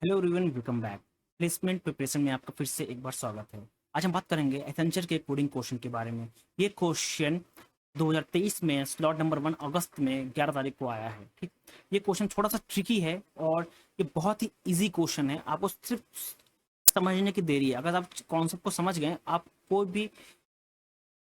Hello everyone, welcome back. Placement preparation में आपका फिर से एक बार स्वागत है। आज हम बात करेंगे एसेंशियल के कोडिंग क्वेश्चन के बारे में। ये क्वेश्चन 2023 में स्लॉट नंबर 1 अगस्त में 11 तारीख को आया है। ठीक, ये क्वेश्चन थोड़ा सा ट्रिकी है और ये बहुत ही इजी क्वेश्चन है। आपको सिर्फ समझने की देरी है। अगर आप कॉन्सेप्ट को समझ गए, आप कोई भी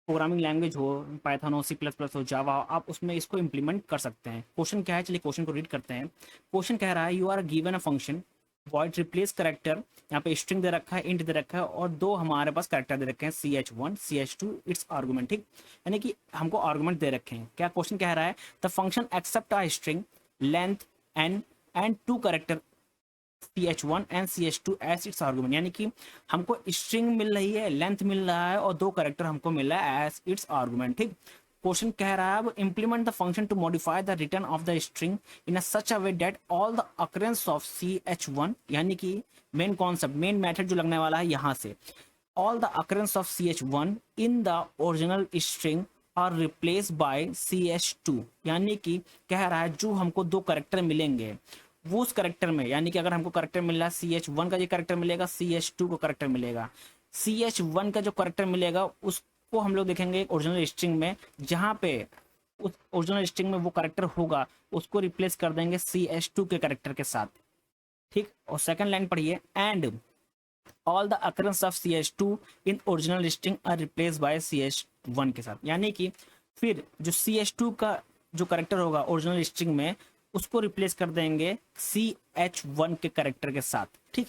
प्रोग्रामिंग लैंग्वेज हो, पाइथन हो, सी प्लस प्लस हो, जावा हो, आप उसमें इसको इम्प्लीमेंट कर सकते हैं। क्वेश्चन क्या है, चलिए क्वेश्चन को रीड करते हैं। क्वेश्चन कह रहा है you are given a function void replace character. यहाँ पे स्ट्रिंग दे रखा है, इंट दे रखा है और दो हमारे पास करेक्टर दे रखे हैं CH1 CH2 इट्स आर्गुमेंट। ठीक, यानी कि हमको आर्गुमेंट दे रखे हैं। क्या क्वेश्चन कह रहा है, the function accept a string length and two character CH1 and CH2 as its argument. यानी कि हमको स्ट्रिंग मिल रही है, लेंथ मिल रहा है और दो करेक्टर हमको मिल रहा है एज इट्स आर्गुमेंट। ठीक, क्वेश्चन कह रहा है अब implement the function to modify the return of the string in a such a way that all the occurrence of CH1, यानी कि मेन कॉन्सेप्ट, मेन मेथड जो लगने वाला है यहाँ से, all the occurrence of CH1 in the original string are replace by CH2। यानी कि कह रहा है जो हमको दो करेक्टर मिलेंगे वो उस करेक्टर में, यानी कि अगर हमको करेक्टर मिल रहा है CH1 का जो करेक्टर मिलेगा, CH2 को करेक्टर मिलेगा। CH1 का जो करेक्टर मिलेगा उसको हम लोग देखेंगे ओरिजिनल स्ट्रिंग में, जहाँ पे उस ओरिजिनल स्ट्रिंग में वो करेक्टर होगा उसको रिप्लेस कर देंगे CH2 के करेक्टर के साथ। ठीक, और सेकंड लाइन पढ़िए, and all the occurrence of CH2 in original string are replace by CH1 के साथ। यानी कि फिर जो CH2 का जो करेक्टर होगा ओरिजिनल स्ट्रिंग में उसको रिप्लेस कर देंगे CH1 के करेक्टर के साथ। ठीक,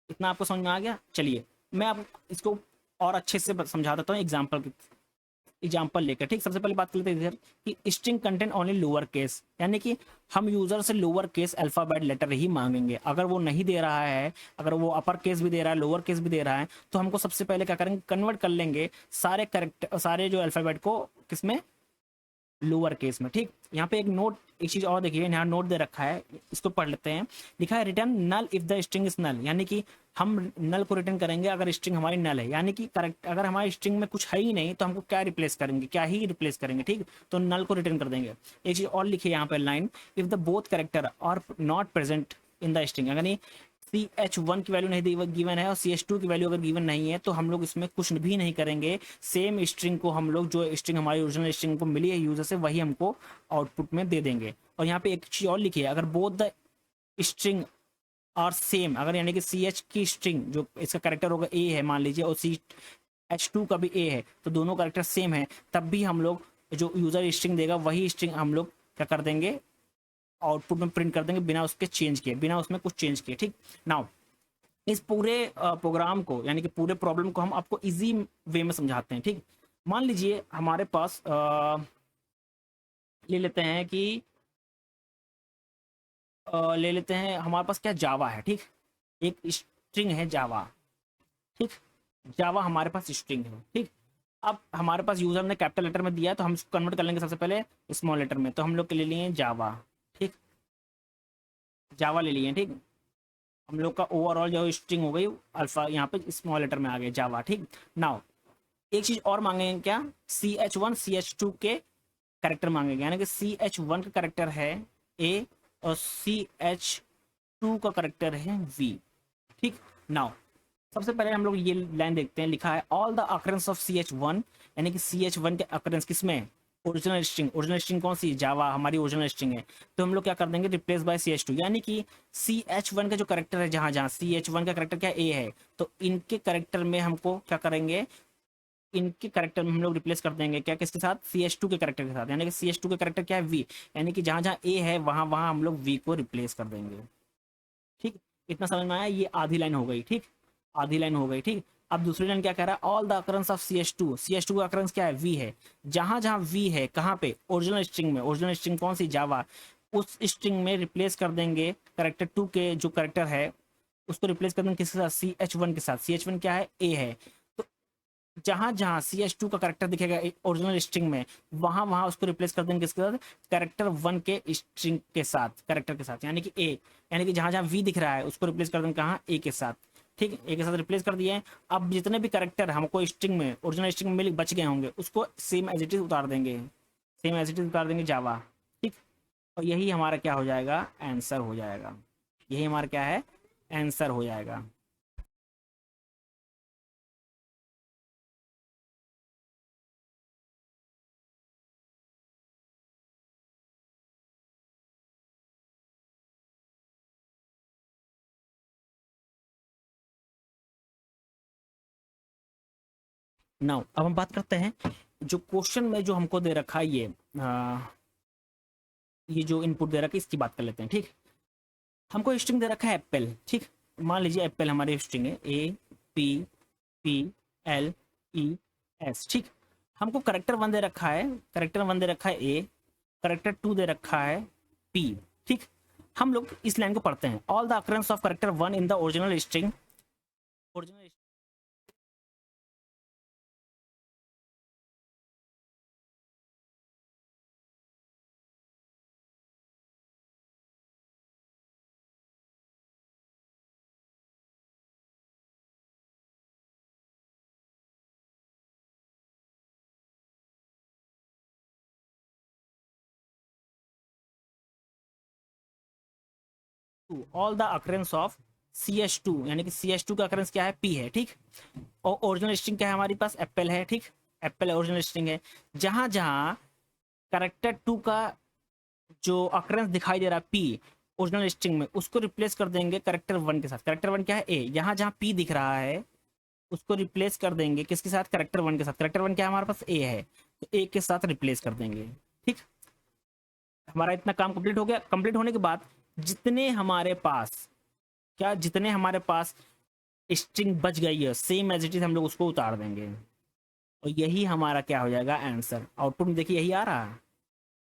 इतना आपको समझ में आ गया। चलिए मैं आपको इसको और अच्छे से समझा देता हूँ एग्जाम्पल लेकर। ठीक, सबसे पहले बात कर लेते हैं इधर कि string content only lower case, यानी कि हम यूजर से लोअर केस अल्फाबेट लेटर ही मांगेंगे। अगर वो नहीं दे रहा है, अगर वो अपर केस भी दे रहा है, लोअर केस भी दे रहा है, तो हमको सबसे पहले क्या करेंगे, कन्वर्ट कर लेंगे सारे करेक्टर, सारे जो अल्फाबेट को किसमें, लोअर केस में। ठीक, यहाँ पे एक चीज और देखिए, यहाँ नोट दे रखा है, इसको पढ़ लेते हैं। लिखा है return null if the string is null, यानी कि हम नल को रिटर्न करेंगे अगर स्ट्रिंग हमारी नल है। यानी कि करेक्ट, अगर हमारी स्ट्रिंग में कुछ है ही नहीं तो हमको क्या रिप्लेस करेंगे, क्या ही रिप्लेस करेंगे। ठीक, तो नल को रिटर्न कर देंगे। एक चीज और लिखिए यहाँ पे line, if the both character are not present in the string, यानी CH1 की वैल्यू नहीं गिवन है और CH2 की वैल्यू अगर गिवन नहीं है तो हम लोग इसमें कुछ भी नहीं करेंगे। सेम स्ट्रिंग को हम लोग, जो स्ट्रिंग हमारी ओरिजिनल स्ट्रिंग को मिली है यूजर से, वही हमको आउटपुट में दे देंगे। और यहाँ पे एक चीज और लिखिए, अगर both the string are same, अगर यानी कि CH की स्ट्रिंग जो इसका करेक्टर होगा A है मान लीजिए और CH2 का भी A है, तो दोनों करेक्टर सेम है, तब भी हम लोग जो यूजर स्ट्रिंग देगा वही स्ट्रिंग हम लोग क्या कर देंगे, आउटपुट में प्रिंट कर देंगे, बिना उसके चेंज किए, बिना उसमें कुछ चेंज किए। ठीक, नाउ इस पूरे प्रोग्राम को, यानी कि पूरे प्रॉब्लम को हम आपको इजी वे में समझाते हैं। ठीक, मान लीजिए हमारे पास ले लेते हैं कि ले लेते हैं हमारे पास क्या, जावा है। ठीक, एक स्ट्रिंग है जावा। ठीक, जावा हमारे पास स्ट्रिंग है। ठीक, अब हमारे पास यूजर ने कैपिटल लेटर में दिया है तो हम इसको कन्वर्ट कर लेंगे सबसे पहले स्मॉल लेटर में, तो हम लोग ले लिए जावा। ठीक, जावा ले लिए। ठीक, हम लोग का ओवरऑल जो स्ट्रिंग हो गई अल्फा, यहाँ पे स्मॉल लेटर में आ गया जावा। ठीक, नाउ एक चीज और मांगेंगे, क्या, CH1 CH2 के करेक्टर मांगेंगे, यानी कि CH1 का करेक्टर है A और CH2 का करेक्टर है V। ठीक, नाउ सबसे पहले हम लोग ये लाइन देखते हैं, लिखा है all the occurrence of CH1, यानी कि CH1 के अकरेंस किसमें, ओरिजिनल स्ट्रिंग। ओरिजिनल स्ट्रिंग कौन सी, जावा हमारी ओरिजिनल स्ट्रिंग है, तो हम लोग क्या कर देंगे, रिप्लेस बाय CH2। यानी कि CH1 का जो करेक्टर है, जहां जहां CH1 का करेक्टर क्या A है, तो इनके करेक्टर में हमको क्या करेंगे, इनके करेक्टर में हम लोग रिप्लेस कर देंगे क्या, किसके साथ, CH2 के करेक्टर के साथ। यानी कि CH2 के करेक्टर क्या है, V, यानी कि जहां जहां A है वहां वहां हम लोग V को रिप्लेस कर देंगे। ठीक, इतना समझ में आया, ये आधी लाइन हो गई। ठीक, आधी लाइन हो गई। ठीक, अब दूसरी लाइन क्या कह रहा है, all the occurrence of CH2, CH2 का अकरेंस क्या है, V है। जहां जहां V है, कहाँ पे, ओरिजिनल स्ट्रिंग में। ओरिजिनल स्ट्रिंग कौन सी, जावा, उस स्ट्रिंग में रिप्लेस कर देंगे करेक्टर 2 के जो करेक्टर है उसको रिप्लेस कर देंगे किसके साथ, CH1 के साथ। CH1 क्या है, A है। तो जहां जहां CH2 का करेक्टर दिखेगा ओरिजिनल स्ट्रिंग में, वहां वहां उसको रिप्लेस कर देंगे किसके साथ, करेक्टर 1 के स्ट्रिंग के साथ, करेक्टर के साथ, यानी कि A। यानी कि जहां जहां V दिख रहा है उसको रिप्लेस कर देंगे कहाँ, A के साथ। ठीक, A के साथ रिप्लेस कर दिए। अब जितने भी करेक्टर हमको स्ट्रिंग में, ओरिजिनल स्ट्रिंग में बच गए होंगे उसको सेम एज इट इज उतार देंगे, सेम एज इट इज उतार देंगे जावा। ठीक, और यही हमारा क्या हो जाएगा, आंसर हो जाएगा। यही हमारा क्या है, आंसर हो जाएगा। नाउ अब हम बात करते हैं जो क्वेश्चन में जो हमको दे रखा है ये जो इनपुट दे रखा है इसकी बात कर लेते हैं। ठीक, हमको स्ट्रिंग दे रखा है एप्पल। ठीक, मान लीजिए एप्पल हमारी स्ट्रिंग है, APPLES। ठीक, हमको करेक्टर 1 दे रखा है, करेक्टर 1 दे रखा है ए, करेक्टर 2 दे रखा है पी। ठीक, हम लोग इस लाइन को पढ़ते हैं, all the occurrence of character 1 in the original string, original all the occurrence of CS2, यानी कि CS2 का अकरेंस क्या है, पी है। ठीक, और ओरिजिनल स्ट्रिंग क्या है हमारे पास, एप्पल है। ठीक, एप्पल ओरिजिनल स्ट्रिंग है। जहां जहां करेक्टर 2 का जो अकरेंस दिखाई दे रहा है पी ओरिजिनल स्ट्रिंग में, उसको रिप्लेस कर देंगे करेक्टर 1 के साथ। करेक्टर 1 क्या है, ए। यहाँ जहाँ पी दिख रहा है उसको रिप्लेस कर देंगे किसके साथ, करेक्टर 1 के साथ। करेक्टर 1 क्या है हमारे पास, ए है, तो ए के साथ रिप्लेस कर देंगे। ठीक, हमारा इतना काम कंप्लीट हो गया। कंप्लीट होने के बाद जितने हमारे पास क्या, जितने हमारे पास स्ट्रिंग बच गई है सेम एज इट इज हम लोग उसको उतार देंगे, और यही हमारा क्या हो जाएगा, आंसर। आउटपुट में देखिए यही आ रहा है,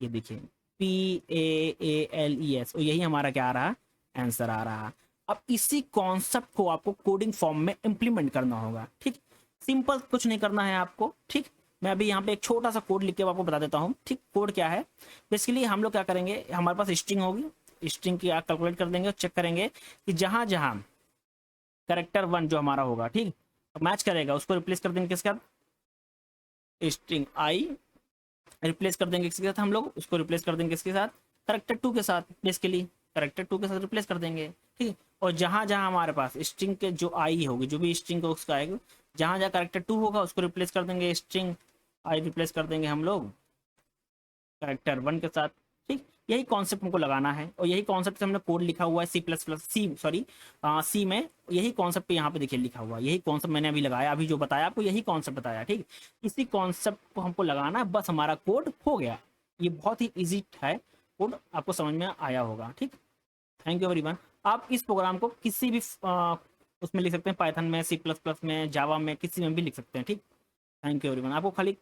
ये देखिए PAALES, और यही हमारा क्या आ रहा, आंसर आ रहा। अब इसी कॉन्सेप्ट को आपको कोडिंग फॉर्म में इंप्लीमेंट करना होगा। ठीक, सिंपल कुछ नहीं करना है आपको। ठीक, मैं अभी यहाँ पे एक छोटा सा कोड लिख के आपको बता देता हूँ। ठीक, कोड क्या है, बेसिकली हम लोग क्या करेंगे, हमारे पास स्ट्रिंग होगी, स्ट्रिंग की आप कैलकुलेट कर देंगे और चेक करेंगे कि जहां जहां करेक्टर 1 जो हमारा होगा, ठीक, मैच करेगा, उसको रिप्लेस कर देंगे किसके साथ, स्ट्रिंग आई रिप्लेस कर देंगे किसके साथ, हम लोग उसको रिप्लेस कर देंगे किसके साथ, करेक्टर 2 के साथ। बेसिकली करेक्टर 2 के साथ रिप्लेस कर देंगे। ठीक है, और जहां जहां हमारे पास स्ट्रिंग के जो आई होगी, जो भी स्ट्रिंग का उसका आएगा, जहां जहां करेक्टर 2 होगा उसको रिप्लेस कर देंगे, स्ट्रिंग आई रिप्लेस कर देंगे हम लोग करेक्टर 1 के साथ। ठीक, यही कॉन्सेप्ट हमको लगाना है, और यही कॉन्सेप्ट से हमने कोड लिखा हुआ है सी में। यही कॉन्सेप्ट यहाँ पे देखिए लिखा हुआ है, यही कॉन्सेप्ट मैंने अभी लगाया, अभी जो बताया आपको यही कॉन्सेप्ट बताया। ठीक, इसी कॉन्सेप्ट को हमको लगाना है, बस हमारा कोड हो गया। ये बहुत ही ईजी है, कोड आपको समझ में आया होगा। ठीक, थैंक यू एवरीवन। आप इस प्रोग्राम को किसी भी उसमें लिख सकते हैं, पाइथन में, C++ में, जावा में, किसी में भी लिख सकते हैं। ठीक, थैंक यू एवरीवन। आपको खाली